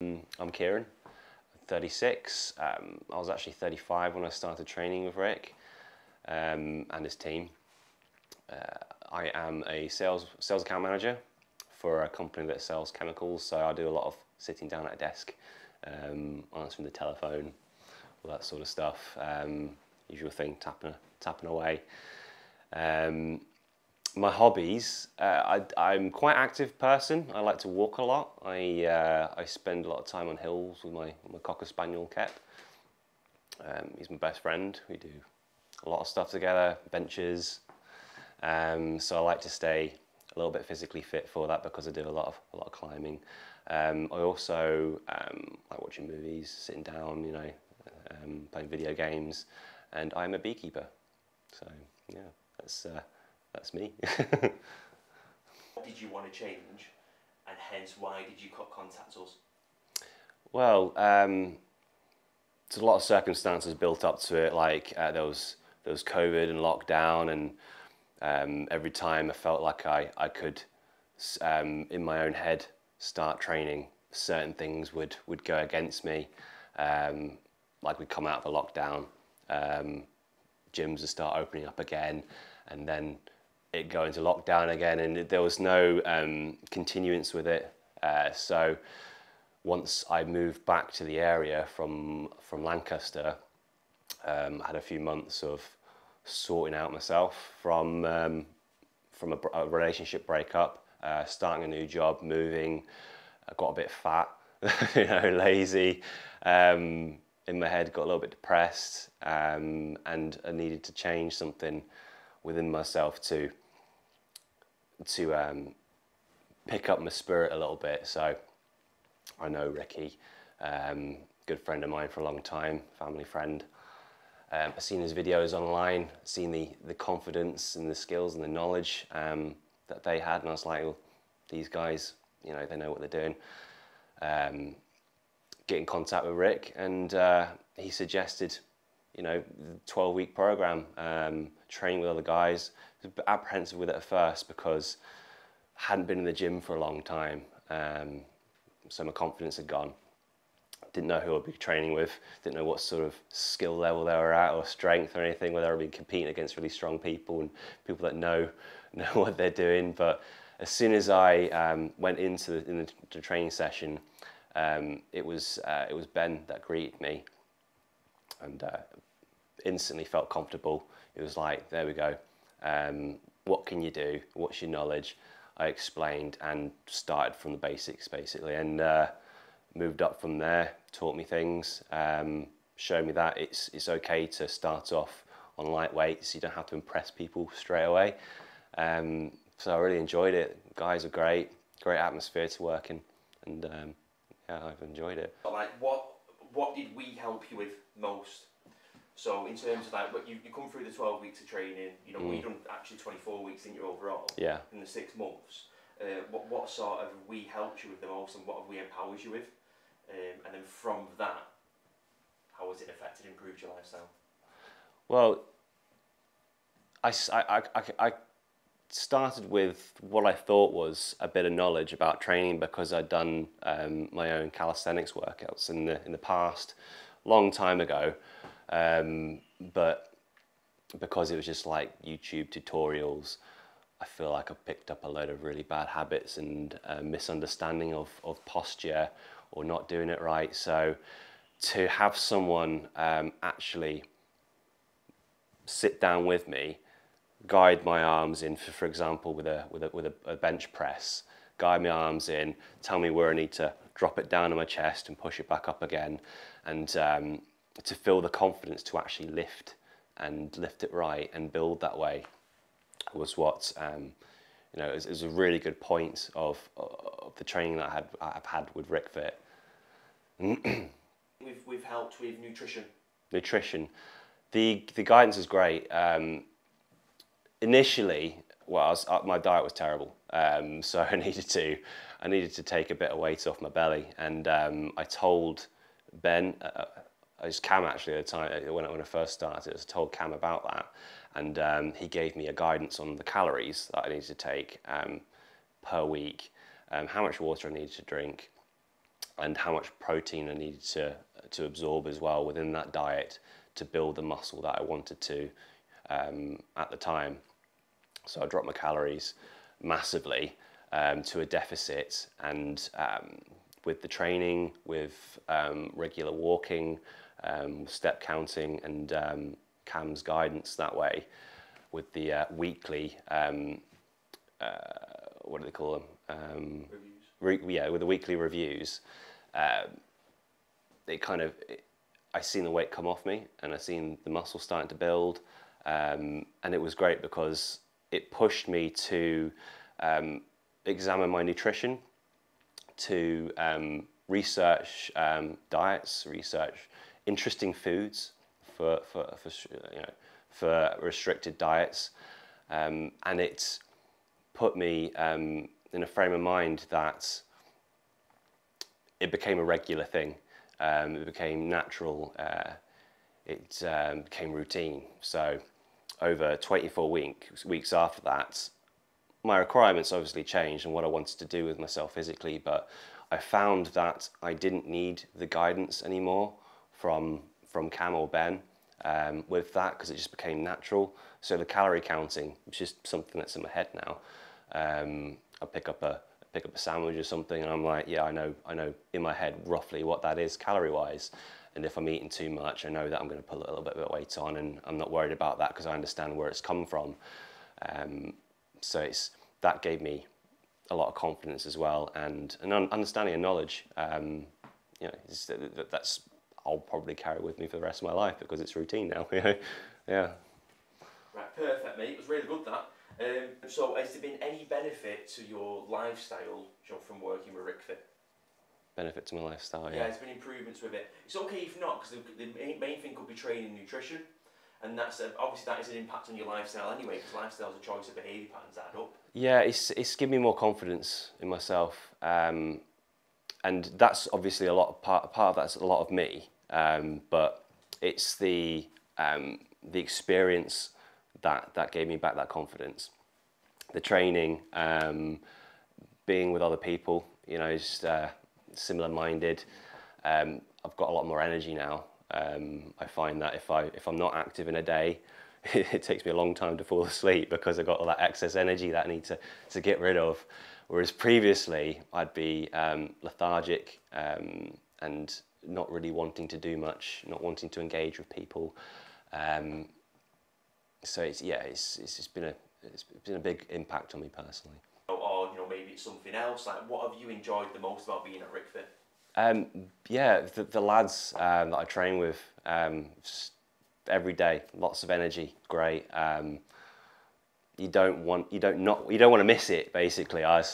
I'm Kieran, 36. I was actually 35 when I started training with Rick and his team. I am a sales account manager for a company that sells chemicals, so I do a lot of sitting down at a desk, answering the telephone, all that sort of stuff. Usual thing, tapping away. My hobbies, I'm quite an active person. I like to walk a lot. I spend a lot of time on hills with my Cocker Spaniel Kep. He's my best friend. We do a lot of stuff together, adventures. So I like to stay a little bit physically fit for that because I do a lot of climbing. I also like watching movies, sitting down, playing video games, and I'm a beekeeper. So yeah, that's me. What did you want to change, and hence why did you contact us? Well, there's a lot of circumstances built up to it, like there was COVID and lockdown, and every time I felt like I could, in my own head, start training, certain things would go against me. Like we'd come out of a lockdown, gyms would start opening up again, and then it go into lockdown again, and there was no continuance with it. So once I moved back to the area from Lancaster, I had a few months of sorting out myself from a relationship breakup, starting a new job, moving. I got a bit fat, lazy. In my head, got a little bit depressed, and I needed to change something within myself to pick up my spirit a little bit. So I know Ricky, good friend of mine for a long time, family friend. I've seen his videos online, seen the confidence and the skills and the knowledge that they had, and I was like, well, these guys, they know what they're doing. Get in contact with Rick, and he suggested, the 12-week program, training with other guys. I was a bit apprehensive with it at first because I hadn't been in the gym for a long time, so my confidence had gone. Didn't know who I'd be training with, didn't know what sort of skill level they were at or strength or anything, whether I'd be competing against really strong people and people that know what they're doing. But as soon as I went into the training session, it was Ben that greeted me, and instantly felt comfortable. It was like, there we go. What can you do? What's your knowledge? I explained and started from the basics basically, and moved up from there. Taught me things, showed me that it's okay to start off on light weights. You don't have to impress people straight away. So I really enjoyed it. Guys are great atmosphere to work in, and yeah, I've enjoyed it. Like, what did we help you with most? So in terms of like, you come through the 12 weeks of training, we done actually 24 weeks, didn't you, overall? Yeah. In the 6 months. What sort of we helped you with the most, and what have we empowered you with? And then from that, how has it affected, improved your lifestyle? Well, I started with what I thought was a bit of knowledge about training because I'd done my own calisthenics workouts in the past, long time ago, but because it was just like YouTube tutorials, I feel like I picked up a load of really bad habits and misunderstanding of posture or not doing it right. So to have someone actually sit down with me, guide my arms in, for example, with a bench press, guide my arms in, tell me where I need to drop it down on my chest and push it back up again, and to feel the confidence to actually lift it right and build that way was what it was a really good point of the training that I've had with Rick Fit. We've helped with nutrition. Nutrition, the guidance is great. Initially, well, my diet was terrible, so I needed to take a bit of weight off my belly, and I told Ben, it was Cam actually at the time when I first started. I told Cam about that, and he gave me a guidance on the calories that I needed to take per week, how much water I needed to drink, and how much protein I needed to absorb as well within that diet to build the muscle that I wanted to at the time. So I dropped my calories massively to a deficit, and with the training, with regular walking, step counting, and Cam's guidance that way, with the weekly, what do they call them? Reviews. With the weekly reviews, I seen the weight come off me, and I seen the muscle starting to build, and it was great because it pushed me to examine my nutrition, to research diets, research interesting foods for restricted diets, and it put me in a frame of mind that it became a regular thing. It became natural. It became routine. So over 24 weeks after that, my requirements obviously changed and what I wanted to do with myself physically, but I found that I didn't need the guidance anymore from Cam or Ben with that, because it just became natural. So the calorie counting is just something that's in my head now. I pick up a sandwich or something, and I'm like, yeah, I know in my head roughly what that is calorie wise. And if I'm eating too much, I know that I'm going to put a little bit of weight on, and I'm not worried about that because I understand where it's come from. So that gave me a lot of confidence as well, and an understanding and knowledge. That's I'll probably carry with me for the rest of my life because it's routine now. Yeah. Right, perfect, mate. It was really good that. So, has there been any benefit to your lifestyle, from working with RickFit? Benefit to my lifestyle, yeah. Yeah, there's been improvements with it. It's okay if not, because the main thing could be training and nutrition, and that's obviously that is an impact on your lifestyle anyway, because lifestyle is a choice of behaviour patterns that add up. Yeah, it's given me more confidence in myself, and that's obviously part of that's a lot of me, but it's the experience that gave me back that confidence. The training, being with other people, just similar minded. I've got a lot more energy now. I find that if I'm not active in a day, it takes me a long time to fall asleep because I've got all that excess energy that I need to get rid of. Whereas previously I'd be lethargic and not really wanting to do much, not wanting to engage with people. So it's just been a big impact on me personally. Or maybe it's something else. Like, what have you enjoyed the most about being at RickFit? Yeah, the lads that I train with, just every day, lots of energy, great. You don't want to miss it. Basically, I'd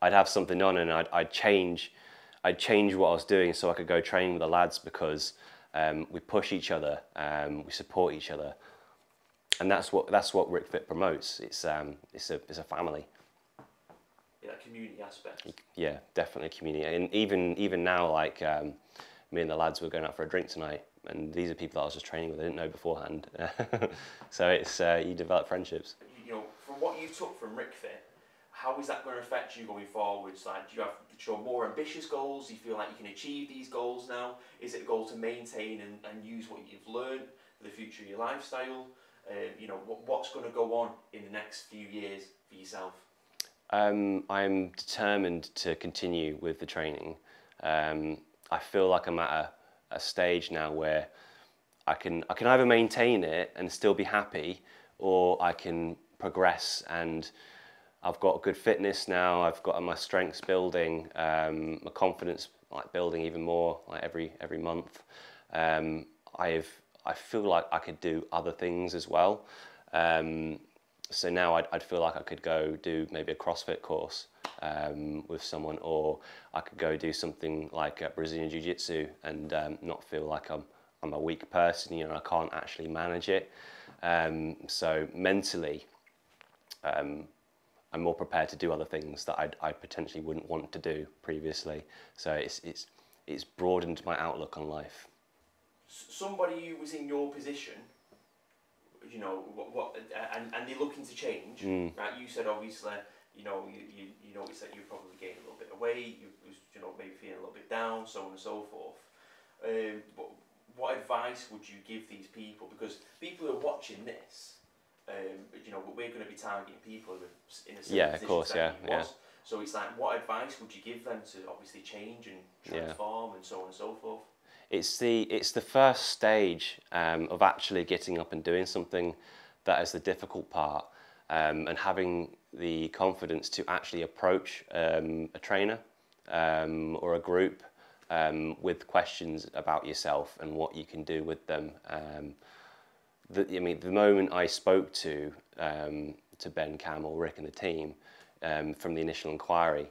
have something on and I'd change what I was doing so I could go train with the lads, because we push each other, we support each other, and that's what RickFit promotes. It's a family. Yeah, community aspect. Yeah, definitely a community, and even now, like me and the lads were going out for a drink tonight, and these are people that I was just training with. I didn't know beforehand, so it's you develop friendships. From what you took from RickFit, how is that going to affect you going forwards? Like, do you have more ambitious goals? Do you feel like you can achieve these goals now? Is it a goal to maintain and use what you've learned for the future of your lifestyle? What's going to go on in the next few years for yourself? I'm determined to continue with the training. I feel like I'm at a stage now where I can either maintain it and still be happy, or I can progress, and I've got good fitness now. I've got my strengths building, my confidence building even more every month. I feel like I could do other things as well. So now I'd feel like I could go do maybe a CrossFit course with someone, or I could go do something like Brazilian Jiu-Jitsu and not feel like I'm a weak person. I can't actually manage it. So mentally, I'm more prepared to do other things that I potentially wouldn't want to do previously. So it's broadened my outlook on life. Somebody who was in your position, and they're looking to change, right? You said obviously, you noticed that you probably gained a little bit of weight. You was you know, maybe feeling a little bit down, so on and so forth. But what advice would you give these people? Because people who are watching this, you know, we're going to be targeting people who are in a similar of course, position that yeah, he was. So it's like, what advice would you give them to obviously change and transform and so on and so forth? It's the first stage of actually getting up and doing something. That is the difficult part, and having the confidence to actually approach a trainer or a group with questions about yourself and what you can do with them. The moment I spoke to Ben, Cam, or Rick and the team from the initial inquiry,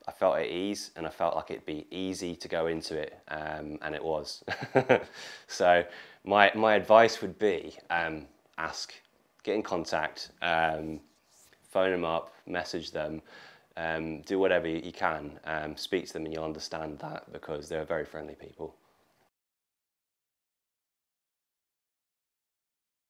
I felt at ease, and I felt like it'd be easy to go into it, and it was. So my advice would be ask, get in contact, phone them up, message them, do whatever you can, speak to them, and you'll understand that, because they're very friendly people.